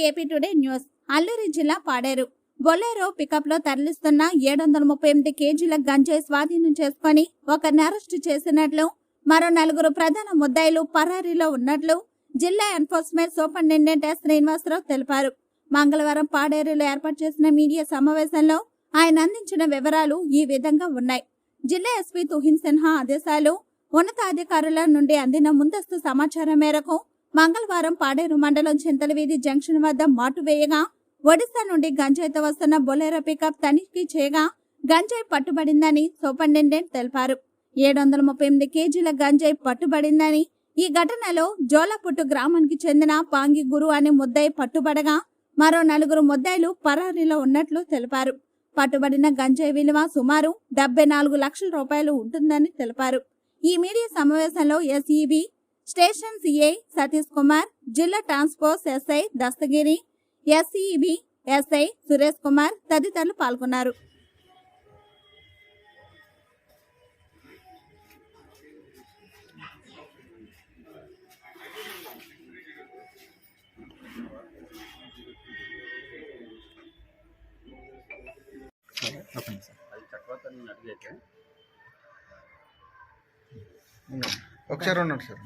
AP today news. Alluri జిల్లా Paderu Bolero pickup లో తరలిస్తున్న 738 కేజీల గంజాయి స్వాధీనం చేసుకుని ఒకరిని అరెస్టు చేసినట్లు, మరో 4 ప్రధాన ముద్దాయిలు పరారీలో ఉన్నట్లు జిల్లా ఎన్ఫోర్స్మెంట్ సూపరింటెండెంట్ ఎస్ శ్రీనివాసరావు తెలిపారు. మంగళవారం పాడేరులో ఏర్పాటు చేసిన మీడియా సమావేశంలో ఆయన అందించిన వివరాలు ఈ విధంగా ఉన్నాయి. జిల్లా ఎస్పీ తుహిన్ సిన్హా ఆదేశాలు, ఉన్నతాధికారుల నుండి అందిన ముందస్తు సమాచారం మేరకు మంగళవారం పాడేరు మండలం చింతలవీధి జంక్షన్ వద్ద మాటు వేయగా ఒడిశా నుండి గంజాయితో వస్తున్న బొలెరో పికప్ తనిఖీ చేయగా గంజాయి పట్టుబడిందని సూపరింటెండెంట్ తెలిపారు. 738 కేజీల గంజాయి పట్టుబడిందని, ఈ ఘటనలో జోలపుట్టు గ్రామానికి చెందిన పాంగి గురు అనే ముద్దాయి పట్టుబడగా మరో 4 ముద్దాయిలు పరారీలో ఉన్నట్లు తెలిపారు. పట్టుబడిన గంజాయి విలువ సుమారు 74 లక్షల రూపాయలు ఉంటుందని తెలిపారు. ఈ మీడియా సమావేశంలో SEB station CI Satish Kumar, జిల్లా transport SI Dastagiri, SEB SI Suresh Kumar తదితరులు పాల్గొన్నారు. ఒకసారి ఉన్నాడు సార్.